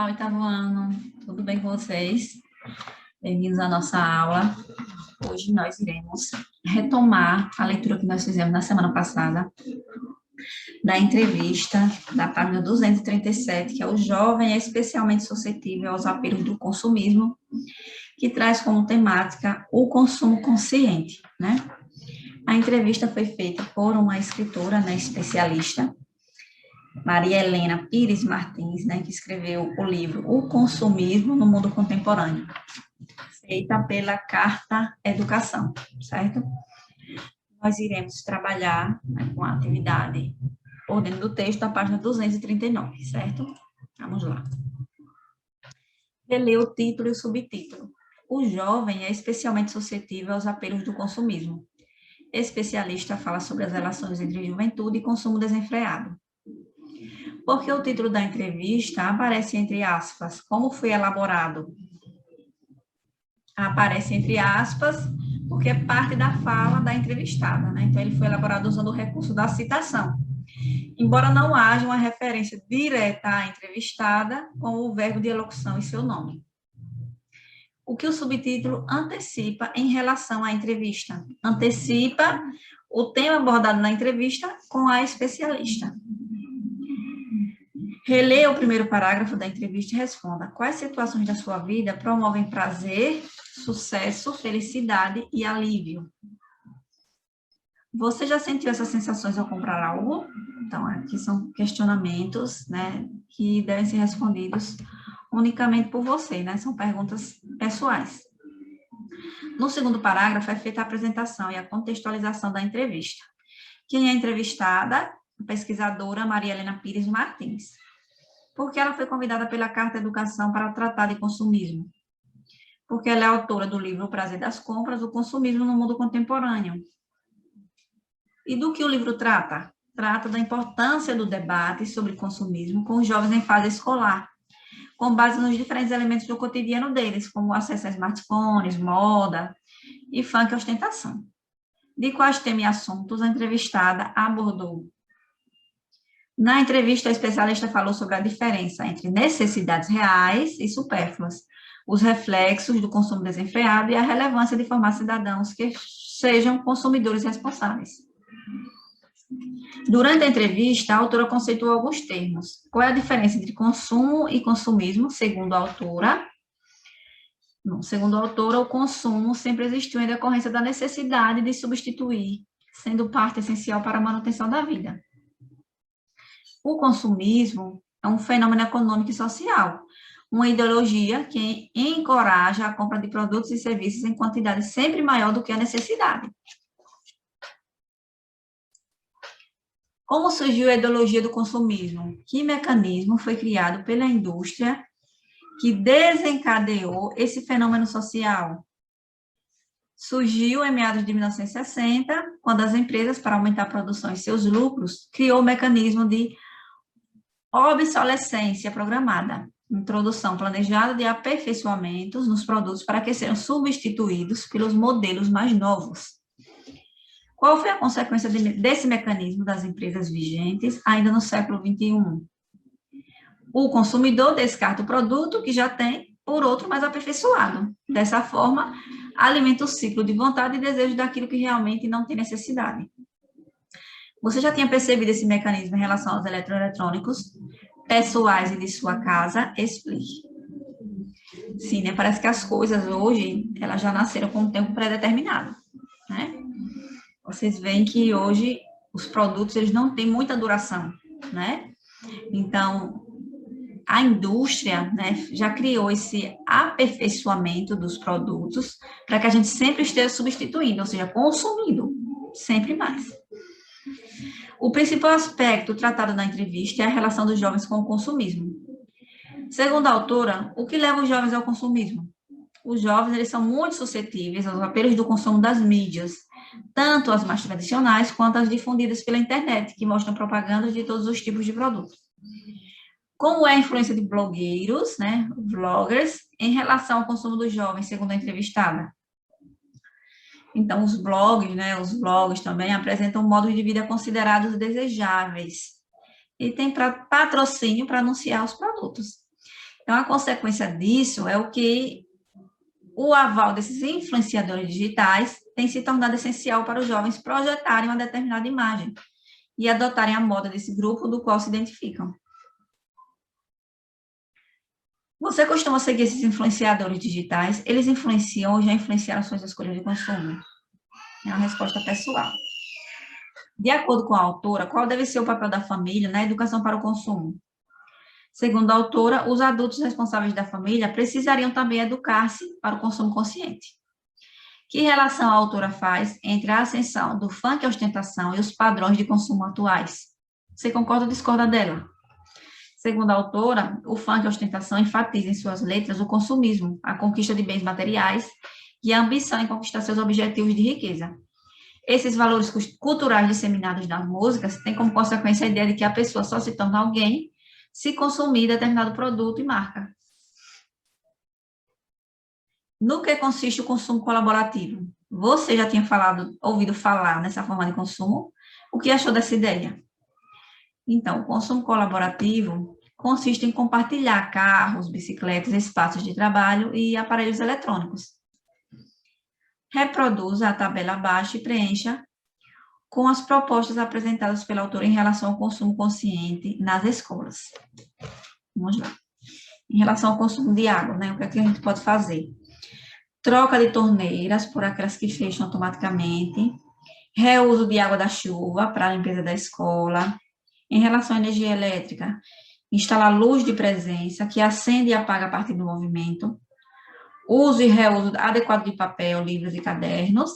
Olá, oitavo ano, tudo bem com vocês? Bem-vindos à nossa aula. Hoje nós iremos retomar a leitura que nós fizemos na semana passada, da entrevista da página 237, que é o jovem é especialmente suscetível aos apelos do consumismo, que traz como temática o consumo consciente, né? A entrevista foi feita por uma escritora, né, especialista, Maria Helena Pires Martins, né, que escreveu o livro O Consumismo no Mundo Contemporâneo, feita pela Carta Educação, certo? Nós iremos trabalhar, né, com a atividade ordem do texto, da página 239, certo? Vamos lá. Reler o título e o subtítulo. O jovem é especialmente suscetível aos apelos do consumismo. Especialista fala sobre as relações entre juventude e consumo desenfreado. Porque o título da entrevista aparece entre aspas, como foi elaborado? Aparece entre aspas, porque é parte da fala da entrevistada, né? Então, ele foi elaborado usando o recurso da citação. Embora não haja uma referência direta à entrevistada, com o verbo de elocução e seu nome. O que o subtítulo antecipa em relação à entrevista? Antecipa o tema abordado na entrevista com a especialista. Releia o primeiro parágrafo da entrevista e responda: quais situações da sua vida promovem prazer, sucesso, felicidade e alívio? Você já sentiu essas sensações ao comprar algo? Então, aqui são questionamentos, né, que devem ser respondidos unicamente por você, né? São perguntas pessoais. No segundo parágrafo é feita a apresentação e a contextualização da entrevista. Quem é entrevistada? A pesquisadora Maria Helena Pires Martins. Porque ela foi convidada pela Carta Educação para tratar de consumismo. Porque ela é autora do livro O Prazer das Compras, o consumismo no mundo contemporâneo. E do que o livro trata? Trata da importância do debate sobre consumismo com os jovens em fase escolar, com base nos diferentes elementos do cotidiano deles, como o acesso a smartphones, moda e funk e ostentação. De quais temas e assuntos a entrevistada abordou? Na entrevista, a especialista falou sobre a diferença entre necessidades reais e supérfluas, os reflexos do consumo desenfreado e a relevância de formar cidadãos que sejam consumidores responsáveis. Durante a entrevista, a autora conceituou alguns termos. Qual é a diferença entre consumo e consumismo, segundo a autora? Não, segundo a autora, o consumo sempre existiu em decorrência da necessidade de substituir, sendo parte essencial para a manutenção da vida. O consumismo é um fenômeno econômico e social, uma ideologia que encoraja a compra de produtos e serviços em quantidade sempre maior do que a necessidade. Como surgiu a ideologia do consumismo? Que mecanismo foi criado pela indústria que desencadeou esse fenômeno social? Surgiu em meados de 1960, quando as empresas, para aumentar a produção e seus lucros, criou o mecanismo de obsolescência programada, introdução planejada de aperfeiçoamentos nos produtos para que sejam substituídos pelos modelos mais novos. Qual foi a consequência desse mecanismo das empresas vigentes ainda no século XXI? O consumidor descarta o produto que já tem por outro mais aperfeiçoado. Dessa forma, alimenta o ciclo de vontade e desejo daquilo que realmente não tem necessidade. Você já tinha percebido esse mecanismo em relação aos eletroeletrônicos pessoais e de sua casa? Explique. Sim, né? Parece que as coisas hoje, elas já nasceram com um tempo pré-determinado, né? Vocês veem que hoje os produtos, eles não têm muita duração, né? Então, a indústria, né, já criou esse aperfeiçoamento dos produtos para que a gente sempre esteja substituindo, ou seja, consumindo sempre mais. O principal aspecto tratado na entrevista é a relação dos jovens com o consumismo. Segundo a autora, o que leva os jovens ao consumismo? Os jovens, eles são muito suscetíveis aos apelos do consumo das mídias, tanto as mais tradicionais quanto as difundidas pela internet, que mostram propagandas de todos os tipos de produtos. Como é a influência de blogueiros, né, vloggers, em relação ao consumo dos jovens, segundo a entrevistada? Então, os blogs, né, os vlogs também apresentam modos de vida considerados desejáveis e tem patrocínio para anunciar os produtos. Então, a consequência disso é o que o aval desses influenciadores digitais tem se tornado essencial para os jovens projetarem uma determinada imagem e adotarem a moda desse grupo do qual se identificam. Você costuma seguir esses influenciadores digitais? Eles influenciam ou já influenciaram suas escolhas de consumo? É uma resposta pessoal. De acordo com a autora, qual deve ser o papel da família na educação para o consumo? Segundo a autora, os adultos responsáveis da família precisariam também educar-se para o consumo consciente. Que relação a autora faz entre a ascensão do funk e ostentação e os padrões de consumo atuais? Você concorda ou discorda dela? Segundo a autora, o funk e ostentação enfatiza em suas letras o consumismo, a conquista de bens materiais e a ambição em conquistar seus objetivos de riqueza. Esses valores culturais disseminados nas músicas têm como consequência a ideia de que a pessoa só se torna alguém se consumir determinado produto e marca. No que consiste o consumo colaborativo? Você já tinha ouvido falar nessa forma de consumo? O que achou dessa ideia? Então, o consumo colaborativo consiste em compartilhar carros, bicicletas, espaços de trabalho e aparelhos eletrônicos. Reproduza a tabela abaixo e preencha com as propostas apresentadas pela autora em relação ao consumo consciente nas escolas. Vamos lá. Em relação ao consumo de água, né? O que é que a gente pode fazer? Troca de torneiras por aquelas que fecham automaticamente, reuso de água da chuva para a limpeza da escola. Em relação à energia elétrica, instalar luz de presença, que acende e apaga a partir do movimento. Uso e reuso adequado de papel, livros e cadernos.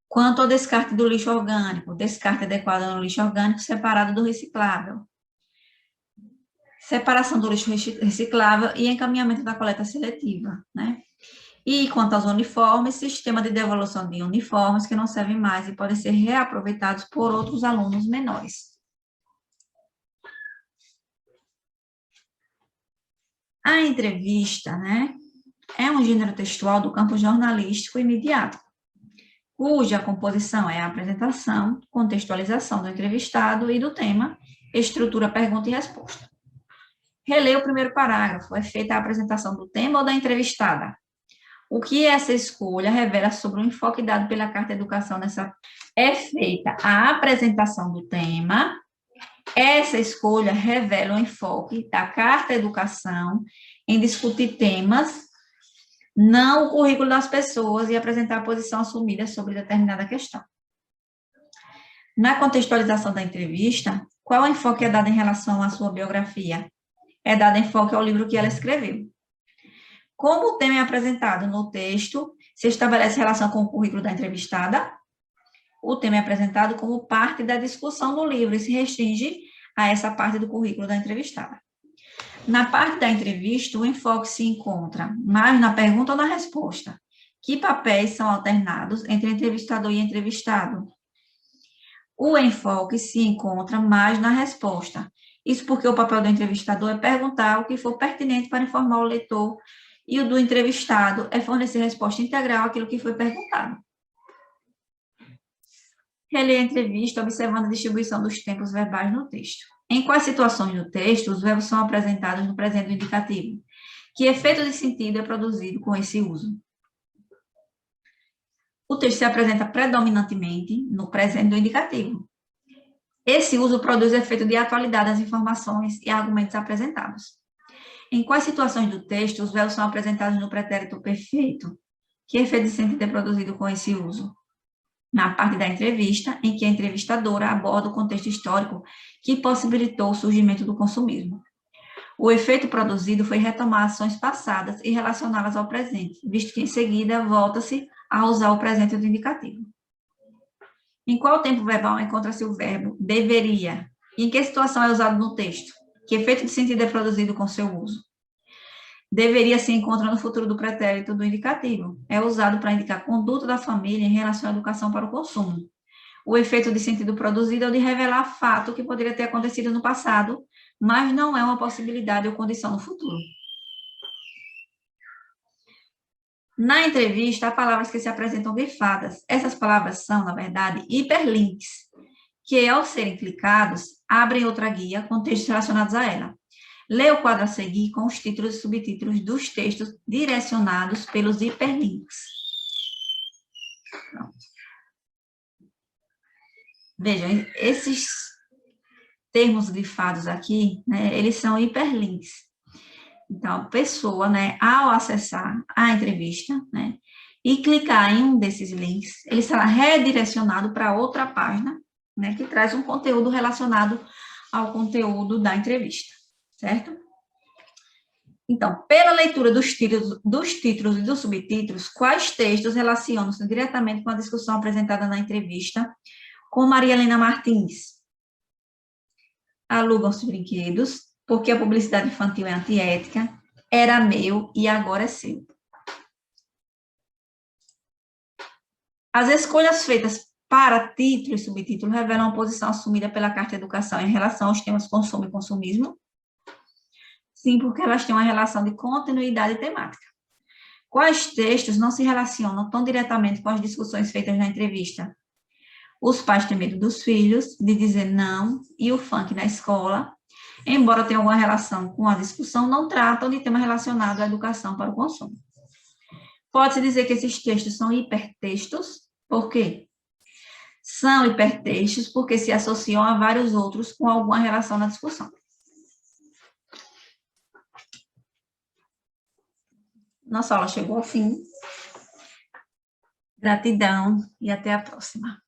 Quanto ao descarte do lixo orgânico, descarte adequado no lixo orgânico separado do reciclável. Separação do lixo reciclável e encaminhamento da coleta seletiva, né? E quanto aos uniformes, sistema de devolução de uniformes que não servem mais e podem ser reaproveitados por outros alunos menores. A entrevista, né, é um gênero textual do campo jornalístico e midiático, cuja composição é a apresentação, contextualização do entrevistado e do tema, estrutura, pergunta e resposta. Releia o primeiro parágrafo, é feita a apresentação do tema ou da entrevistada. O que essa escolha revela sobre o enfoque dado pela Carta Educação nessa... É feita a apresentação do tema. Essa escolha revela o enfoque da Carta Educação em discutir temas, não o currículo das pessoas, e apresentar a posição assumida sobre determinada questão. Na contextualização da entrevista, qual enfoque é dado em relação à sua biografia? É dado enfoque ao livro que ela escreveu. Como o tema é apresentado no texto, se estabelece relação com o currículo da entrevistada. O tema é apresentado como parte da discussão do livro e se restringe a essa parte do currículo da entrevistada. Na parte da entrevista, o enfoque se encontra mais na pergunta ou na resposta. Que papéis são alternados entre entrevistador e entrevistado? O enfoque se encontra mais na resposta. Isso porque o papel do entrevistador é perguntar o que for pertinente para informar o leitor, e o do entrevistado é fornecer resposta integral àquilo que foi perguntado. Releia a entrevista observando a distribuição dos tempos verbais no texto. Em quais situações do texto os verbos são apresentados no presente do indicativo? Que efeito de sentido é produzido com esse uso? O texto se apresenta predominantemente no presente do indicativo. Esse uso produz efeito de atualidade das informações e argumentos apresentados. Em quais situações do texto os verbos são apresentados no pretérito perfeito? Que efeito de sentido é produzido com esse uso? Na parte da entrevista, em que a entrevistadora aborda o contexto histórico que possibilitou o surgimento do consumismo. O efeito produzido foi retomar ações passadas e relacioná-las ao presente, visto que em seguida volta-se a usar o presente do indicativo. Em qual tempo verbal encontra-se o verbo deveria? E em que situação é usado no texto? Que efeito de sentido é produzido com seu uso? Deveria se encontra no futuro do pretérito do indicativo. É usado para indicar a conduta da família em relação à educação para o consumo. O efeito de sentido produzido é o de revelar fato que poderia ter acontecido no passado, mas não é uma possibilidade ou condição no futuro. Na entrevista, há palavras que se apresentam grifadas. Essas palavras são, na verdade, hiperlinks, que, ao serem clicados, abrem outra guia com textos relacionados a ela. Leia o quadro a seguir com os títulos e subtítulos dos textos direcionados pelos hiperlinks. Pronto. Vejam, esses termos grifados aqui, né, eles são hiperlinks. Então, a pessoa, né, ao acessar a entrevista, né, e clicar em um desses links, ele será redirecionado para outra página, né, que traz um conteúdo relacionado ao conteúdo da entrevista, certo? Então, pela leitura dos títulos e dos subtítulos, quais textos relacionam-se diretamente com a discussão apresentada na entrevista com Maria Helena Martins? Alugam-se brinquedos, porque a publicidade infantil é antiética, era meu e agora é seu. As escolhas feitas para título e subtítulo revelam a posição assumida pela Carta de Educação em relação aos temas consumo e consumismo. Sim, porque elas têm uma relação de continuidade temática. Quais textos não se relacionam tão diretamente com as discussões feitas na entrevista? Os pais têm medo dos filhos, de dizer não, e o funk na escola, embora tenha alguma relação com a discussão, não tratam de tema relacionado à educação para o consumo. Pode-se dizer que esses textos são hipertextos, por quê? São hipertextos porque se associam a vários outros com alguma relação na discussão. Nossa aula chegou ao fim. Gratidão e até a próxima.